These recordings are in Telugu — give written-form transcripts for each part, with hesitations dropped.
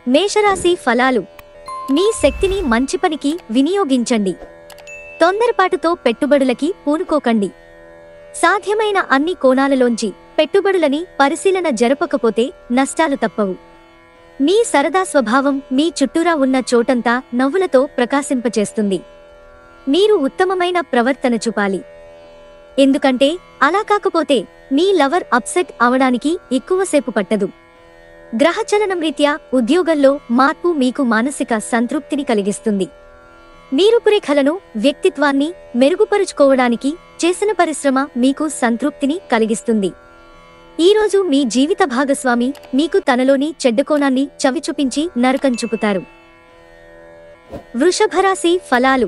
మేషరాశి ఫలాలు. మీ శక్తిని మంచి పనికి వినియోగించండి. తొందరపాటుతో పెట్టుబడులకి పూనుకోకండి. సాధ్యమైన అన్ని కోణాలలోంచి పెట్టుబడులని పరిశీలన జరపకపోతే నష్టాలు తప్పవు. మీ సరదా స్వభావం మీ చుట్టూరా ఉన్న చోటంతా నవ్వులతో ప్రకాశింపచేస్తుంది. మీరు ఉత్తమమైన ప్రవర్తన చూపాలి. ఎందుకంటే అలా కాకపోతే మీ లవర్ అప్సెట్ అవడానికి ఎక్కువసేపు పట్టదు. గ్రహచలనం రీత్యా ఉద్యోగంలో మార్పు మీకు మానసిక సంతృప్తిని కలిగిస్తుంది. మీ రూపురేఖలను, వ్యక్తిత్వాన్ని మెరుగుపరుచుకోవడానికి చేసిన పరిశ్రమ మీకు సంతృప్తిని కలిగిస్తుంది. ఈరోజు మీ జీవిత భాగస్వామి మీకు తనలోని చెడ్డకోణాన్ని చవిచూపించి నరకం చూపుతారు. వృషభరాశి ఫలాలు.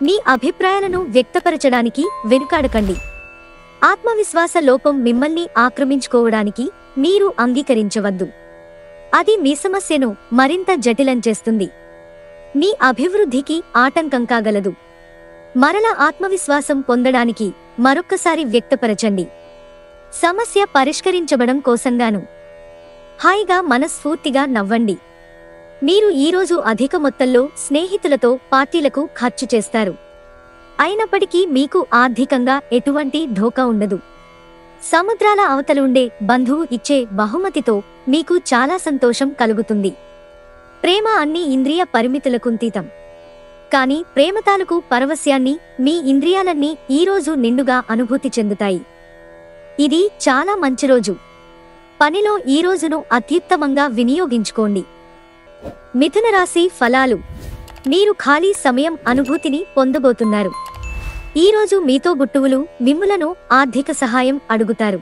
మీ అభిప్రాయాలను వ్యక్తపరచడానికి వెనుకాడకండి. ఆత్మవిశ్వాస లోపం మిమ్మల్ని ఆక్రమించుకోవడానికి మీరు అంగీకరించవద్దు. అది మీ సమస్యను మరింత జటిలం చేస్తుంది. మీ అభివృద్ధికి ఆటంకం కాగలదు. మరల ఆత్మవిశ్వాసం పొందడానికి మరొక్కసారి వ్యక్తపరచండి. సమస్య పరిష్కరించబడం కోసంగాను హాయిగా మనస్ఫూర్తిగా నవ్వండి. మీరు ఈరోజు అధిక మొత్తంలో స్నేహితులతో పార్టీలకు ఖర్చు చేస్తారు. అయినప్పటికీ మీకు ఆర్థికంగా ఎటువంటి ఢోకా ఉండదు. సముద్రాల అవతల ఉండే బంధువు ఇచ్చే బహుమతితో మీకు చాలా సంతోషం కలుగుతుంది. ప్రేమ అన్ని ఇంద్రియ పరిమితులకుంతీతం. కాని ప్రేమ తాలూకు పరవశ్యాన్ని మీ ఇంద్రియాలన్నీ ఈరోజు నిండుగా అనుభూతి చెందుతాయి. ఇది చాలా మంచి రోజు. పనిలో ఈ రోజును అత్యుత్తమంగా వినియోగించుకోండి. మిథున రాశి ఫలాలు. మీరు ఖాళీ సమయం అనుభూతిని పొందబోతున్నారు. ఈరోజు మీతో గుట్టువులు మిమ్ములను ఆర్థిక సహాయం అడుగుతారు.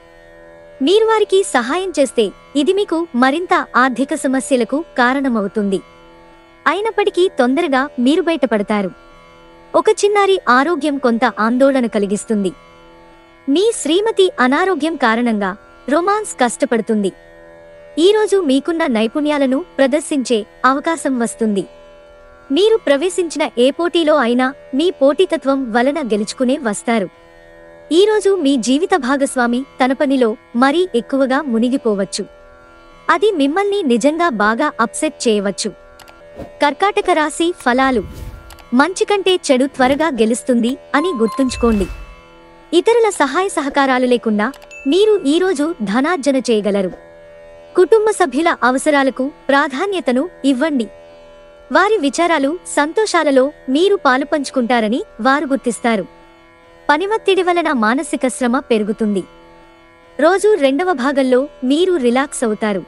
మీరు వారికి సహాయం చేస్తే ఇది మీకు మరింత ఆర్థిక సమస్యలకు కారణమవుతుంది. అయినప్పటికీ తొందరగా మీరు బయటపడతారు. ఒక చిన్నారి ఆరోగ్యం కొంత ఆందోళన కలిగిస్తుంది. మీ శ్రీమతి అనారోగ్యం కారణంగా రొమాన్స్ కష్టపడుతుంది. ఈరోజు మీకున్న నైపుణ్యాలను ప్రదర్శించే అవకాశం వస్తుంది. మీరు ప్రవేశించిన ఏ పోటీలో అయినా మీ పోటీతత్వం వలన గెలుచుకునే వస్తారు. ఈరోజు మీ జీవిత భాగస్వామి తన పనిలో మరీ ఎక్కువగా మునిగిపోవచ్చు. అది మిమ్మల్ని నిజంగా బాగా అప్సెట్ చేయవచ్చు. కర్కాటక రాశి ఫలాలు. మంచి కంటే చెడు త్వరగా గెలుస్తుంది అని గుర్తుంచుకోండి. ఇతరుల సహాయ సహకారాలు లేకుండా మీరు ఈరోజు ధనార్జన చేయగలరు. కుటుంబ సభ్యుల అవసరాలకు ప్రాధాన్యతను ఇవ్వండి. వారి విచారాలు, సంతోషాలలో మీరు పాలుపంచుకుంటారని వారు గుర్తిస్తారు. పనివత్తిడి వలన మానసిక శ్రమ పెరుగుతుంది. రోజు రెండవ భాగంలో మీరు రిలాక్స్ అవుతారు.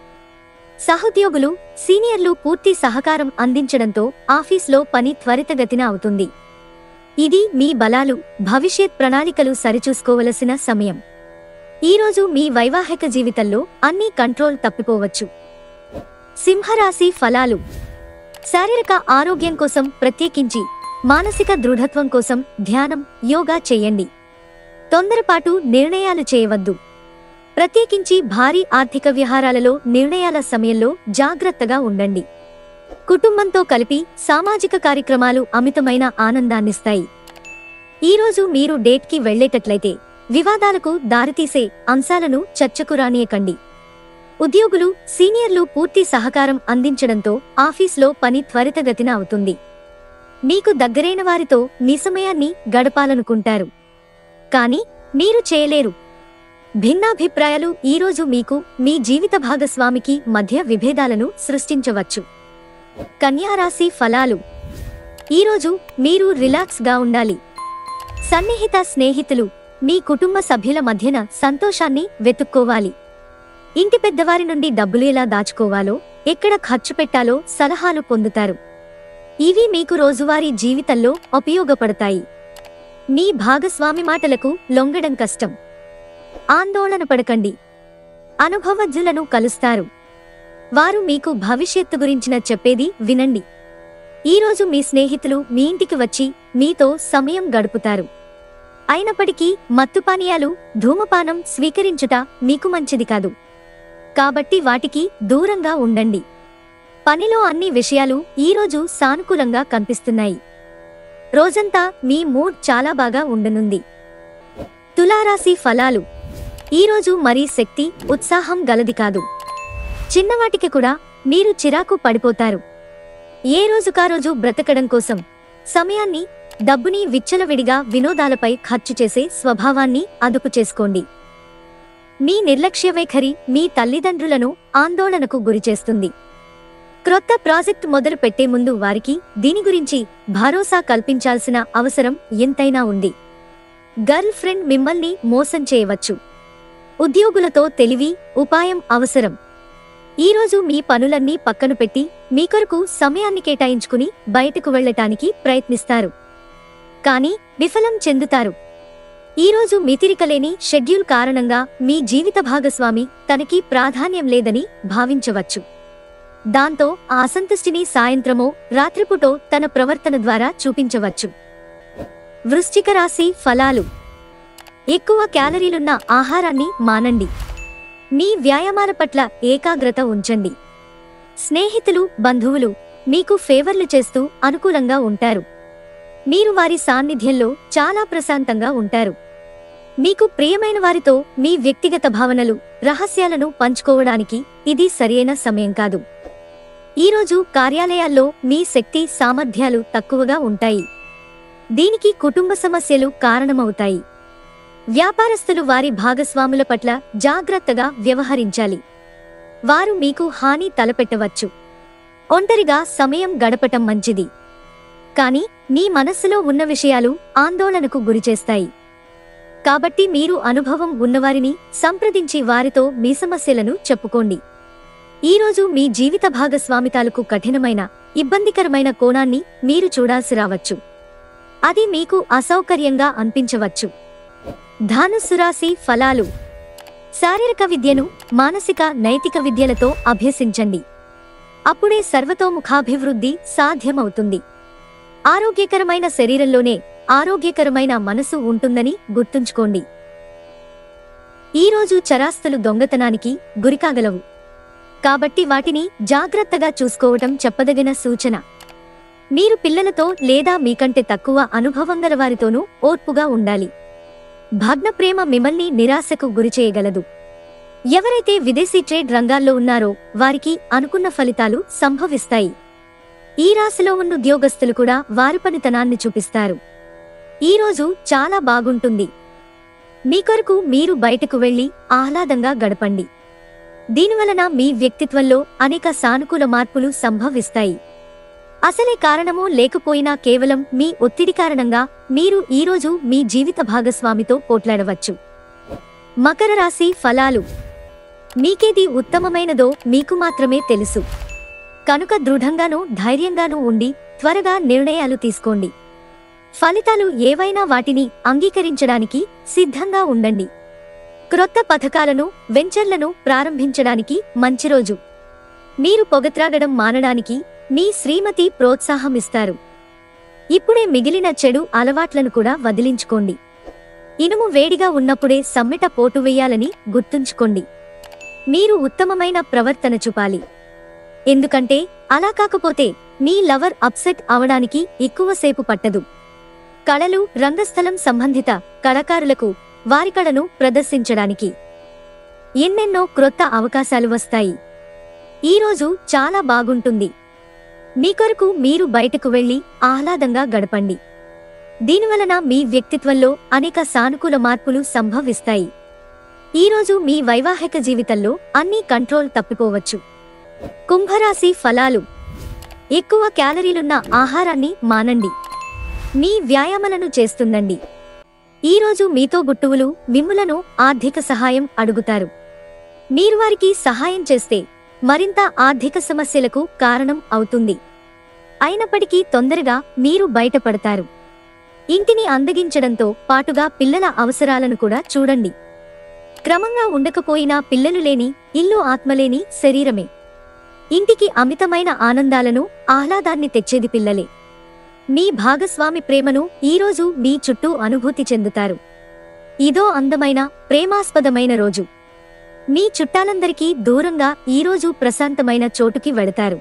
సహోద్యోగులు, సీనియర్లు పూర్తి సహకారం అందించడంతో ఆఫీస్లో పని త్వరితగతిన అవుతుంది. ఇది మీ బలాలు, భవిష్యత్ ప్రణాళికలు సరిచూసుకోవలసిన సమయం. ఈరోజు మీ వైవాహిక జీవితంలో అన్ని కంట్రోల్ తప్పిపోవచ్చు. సింహరాశి ఫలాలు. శారీరక ఆరోగ్యం కోసం ప్రత్యేకించి మానసిక దృఢత్వం కోసం ధ్యానం, యోగా చేయండి. తొందరపాటు నిర్ణయాలు చేయవద్దు. ప్రత్యేకించి భారీ ఆర్థిక వ్యవహారాలలో నిర్ణయాల సమయంలో జాగ్రత్తగా ఉండండి. కుటుంబంతో కలిపి సామాజిక కార్యక్రమాలు అమితమైన ఆనందాన్నిస్తాయి. ఈరోజు మీరు డేట్కి వెళ్లేటట్లయితే వివాదాలకు దారితీసే అంశాలను చర్చకు రానియకండి. ఉద్యోగులు, సీనియర్లు పూర్తి సహకారం అందించడంతో ఆఫీస్లో పని త్వరితగతిన అవుతుంది. మీకు దగ్గరైన వారితో మీ సమయాన్ని గడపాలనుకుంటారు. కానీ మీరు చేయలేరు. భిన్నాభిప్రాయాలు ఈరోజు మీకు మీ జీవిత భాగస్వామికి మధ్య విభేదాలను సృష్టించవచ్చు. కన్యారాశి ఫలాలు. ఈరోజు మీరు రిలాక్స్గా ఉండాలి. సన్నిహిత స్నేహితులు, మీ కుటుంబ సభ్యుల మధ్యన సంతోషాన్ని వెతుక్కోవాలి. ఇంటి పెద్దవారి నుండి డబ్బులు ఎలా దాచుకోవాలో, ఎక్కడ ఖర్చు పెట్టాలో సలహాలు పొందుతారు. ఇవి మీకు రోజువారీ జీవితంలో ఉపయోగపడతాయి. మీ భాగస్వామి మాటలకు లొంగడం కష్టం. ఆందోళన పడకండి. అనుభవజ్ఞులను కలుస్తారు. వారు మీకు భవిష్యత్తు గురించిన చెప్పేది వినండి. ఈరోజు మీ స్నేహితులు మీ ఇంటికి వచ్చి మీతో సమయం గడుపుతారు. అయినప్పటికీ మత్తుపానీయాలు, ధూమపానం స్వీకరించుట మీకు మంచిది కాదు. కాబట్టి వాటికి దూరంగా ఉండండి. పనిలో అన్ని విషయాలు ఈరోజు సానుకూలంగా కనిపిస్తున్నాయి. రోజంతా మీ మూడ్ చాలా బాగా ఉండనుంది. తులారాశి ఫలాలు. ఈరోజు మరీ శక్తి, ఉత్సాహం గలది కాదు. చిన్నవాటికి కూడా మీరు చిరాకు పడిపోతారు. ఏ రోజుకారోజు బ్రతకడం కోసం సమయాన్ని, డబ్బుని విచ్చలవిడిగా వినోదాలపై ఖర్చు చేసే స్వభావాన్ని అదుపు చేసుకోండి. మీ నిర్లక్ష్య వైఖరి మీ తల్లిదండ్రులను ఆందోళనకు గురిచేస్తుంది. క్రొత్త ప్రాజెక్ట్ మొదలు పెట్టే ముందు వారికి దీని గురించి భరోసా కల్పించాల్సిన అవసరం ఎంతైనా ఉంది. గర్ల్ ఫ్రెండ్ మిమ్మల్ని మోసం చేయవచ్చు. ఉద్యోగులతో తెలివి, ఉపాయం అవసరం. ఈరోజు మీ పనులన్నీ పక్కన పెట్టి మీ కొరకు సమయాన్ని కేటాయించుకుని బయటకు వెళ్లటానికి ప్రయత్నిస్తారు. కానీ విఫలం చెందుతారు. ఈరోజు మితిరికలేని షెడ్యూల్ కారణంగా మీ జీవిత భాగస్వామి తనకి ప్రాధాన్యం లేదని భావించవచ్చు. దాంతో ఆ అసంతుష్టిని సాయంత్రమో రాత్రిపూటో తన ప్రవర్తన ద్వారా చూపించవచ్చు. వృశ్చిక రాశి ఫలాలు. ఎక్కువ క్యాలరీలున్న ఆహారాన్ని మానండి. మీ వ్యాయామాల పట్ల ఏకాగ్రత ఉంచండి. స్నేహితులు, బంధువులు మీకు ఫేవర్లు చేస్తూ అనుకూలంగా ఉంటారు. మీరు వారి సాన్నిధ్యంలో చాలా ప్రశాంతంగా ఉంటారు. మీకు ప్రియమైన వారితో మీ వ్యక్తిగత భావనలు, రహస్యాలను పంచుకోవడానికి ఇది సరియైన సమయం కాదు. ఈరోజు కార్యాలయాల్లో మీ శక్తి, సామర్థ్యాలు తక్కువగా ఉంటాయి. దీనికి కుటుంబ సమస్యలు కారణమవుతాయి. వ్యాపారస్తులు వారి భాగస్వాముల పట్ల జాగ్రత్తగా వ్యవహరించాలి. వారు మీకు హాని తలపెట్టవచ్చు. ఒంటరిగా సమయం గడపటం మంచిది. కానీ మీ మనస్సులో ఉన్న విషయాలు ఆందోళనకు గురిచేస్తాయి. కాబట్టి మీరు అనుభవం ఉన్నవారిని సంప్రదించి వారితో మీ సమస్యలను చెప్పుకోండి. ఈరోజు మీ జీవిత భాగస్వామి తాలూకు కఠినమైన, ఇబ్బందికరమైన కోణాన్ని మీరు చూడాల్సి రావచ్చు. అది మీకు అసౌకర్యంగా అనిపించవచ్చు. ధనుస్సు రాశి ఫలాలు. శారీరక విద్యను మానసిక, నైతిక విద్యలతో అభ్యసించండి. అప్పుడే సర్వతోముఖాభివృద్ధి సాధ్యమవుతుంది. ఆరోగ్యకరమైన శరీరంలోనే ఆరోగ్యకరమైన మనసు ఉంటుందని గుర్తుంచుకోండి. ఈరోజు చరాస్తులు దొంగతనానికి గురికాగలవు. కాబట్టి వాటిని జాగ్రత్తగా చూసుకోవటం చెప్పదగిన సూచన. మీరు పిల్లలతో లేదా మీకంటే తక్కువ అనుభవం గల వారితోనూ ఓర్పుగా ఉండాలి. భగ్న ప్రేమ మిమ్మల్ని నిరాశకు గురిచేయగలదు. ఎవరైతే విదేశీ ట్రేడ్ రంగాల్లో ఉన్నారో వారికి అనుకున్న ఫలితాలు సంభవిస్తాయి. ఈ రాశిలో ఉన్న ఉద్యోగస్తులు కూడా వారి పనితనాన్ని చూపిస్తారు. ఈరోజు చాలా బాగుంటుంది. మీ కొరకు మీరు బయటకు వెళ్లి ఆహ్లాదంగా గడపండి. దీనివలన మీ వ్యక్తిత్వంలో అనేక సానుకూల మార్పులు సంభవిస్తాయి. అసలే కారణమూ లేకపోయినా కేవలం మీ ఒత్తిడి కారణంగా మీరు ఈరోజు మీ జీవిత భాగస్వామితో పోట్లాడవచ్చు. మకర రాశి ఫలాలు. మీకేది ఉత్తమమైనదో మీకు మాత్రమే తెలుసు. కనుక దృఢంగానూ ధైర్యంగానూ ఉండి త్వరగా నిర్ణయాలు తీసుకోండి. ఫలితాలు ఏవైనా వాటిని అంగీకరించడానికి సిద్ధంగా ఉండండి. క్రొత్త పథకాలను, వెంచర్లను ప్రారంభించడానికి మంచి రోజు. మీరు పొగత్రాగడం మానడానికి మీ శ్రీమతి ప్రోత్సాహమిస్తారు. ఇప్పుడే మిగిలిన చెడు అలవాట్లను కూడా వదిలించుకోండి. ఇనుము వేడిగా ఉన్నప్పుడే సమ్మెట పోటు వేయాలని గుర్తుంచుకోండి. మీరు ఉత్తమమైన ప్రవర్తన చూపాలి. ఎందుకంటే అలా కాకపోతే మీ లవర్ అప్సెట్ అవడానికి ఎక్కువసేపు పట్టదు. కళలు, రంగస్థలం సంబంధిత కళాకారులకు వారి కళను ప్రదర్శించడానికి ఎన్నెన్నో క్రొత్త అవకాశాలు వస్తాయి. ఈరోజు చాలా బాగుంటుంది. మీ కొరకు మీరు బయటకు వెళ్లి ఆహ్లాదంగా గడపండి. దీనివలన మీ వ్యక్తిత్వంలో అనేక సానుకూల మార్పులు సంభవిస్తాయి. ఈరోజు మీ వైవాహిక జీవితంలో అన్ని కంట్రోల్ తప్పిపోవచ్చు. కుంభరాశి ఫలాలు. ఎక్కువ క్యాలరీలున్న ఆహారాన్ని మానండి. మీ వ్యాయామాలను చేస్తుండండి. ఈరోజు మీతో గుట్టువులు మిమ్ములను ఆర్థిక సహాయం అడుగుతారు. మీరు వారికి సహాయం చేస్తే మరింత ఆర్థిక సమస్యలకు కారణం అవుతుంది. అయినప్పటికీ తొందరగా మీరు బయటపడతారు. ఇంటిని అందగించడంతో పాటుగా పిల్లల అవసరాలను కూడా చూడండి. క్రమంగా ఉండకపోయినా పిల్లలు లేని ఇల్లు ఆత్మలేని శరీరమే. ఇంటికి అమితమైన ఆనందాలను, ఆహ్లాదాన్ని తెచ్చేది పిల్లలే. మీ భాగస్వామి ప్రేమను ఈరోజు మీ చుట్టూ అనుభూతి చెందుతారు. ఇదో అందమైన, ప్రేమాస్పదమైన రోజు. మీ చుట్టాలందరికీ దూరంగా ఈరోజు ప్రశాంతమైన చోటుకి వెళతారు.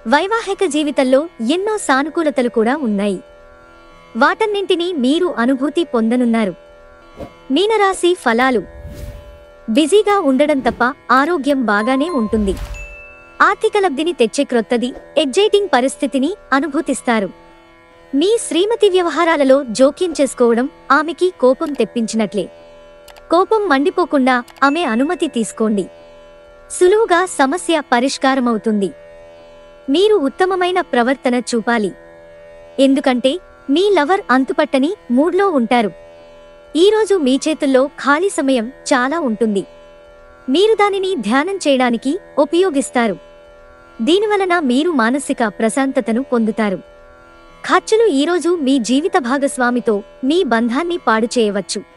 వైవాహిక జీవితంలో ఎన్నో సానుకూలతలు కూడా ఉన్నాయి. వాటన్నింటినీ మీరు అనుభూతి పొందనున్నారు. మీనరాశి ఫలాలు. బిజీగా ఉండడం తప్ప ఆరోగ్యం బాగానే ఉంటుంది. ఆర్థిక లబ్ధిని తెచ్చే క్రొత్తది ఎగ్జైటింగ్ పరిస్థితిని అనుభూతిస్తారు. మీ శ్రీమతి వ్యవహారాలలో జోక్యం చేసుకోవడం ఆమెకి కోపం తెప్పించినట్లే. కోపం మండిపోకుండా ఆమె అనుమతి తీసుకోండి. సులువుగా సమస్య పరిష్కారమవుతుంది. మీరు ఉత్తమమైన ప్రవర్తన చూపాలి. ఎందుకంటే మీ లవర్ అంతుపట్టని మూడ్లో ఉంటారు. ఈరోజు మీ చేతుల్లో ఖాళీ సమయం చాలా ఉంటుంది. మీరు దానిని ధ్యానం చేయడానికి ఉపయోగిస్తారు. దీనివలన మీరు మానసిక ప్రశాంతతను పొందుతారు. ఖర్చులు ఈరోజు మీ జీవిత భాగస్వామితో మీ బంధాన్ని పాడు చేయవచ్చు.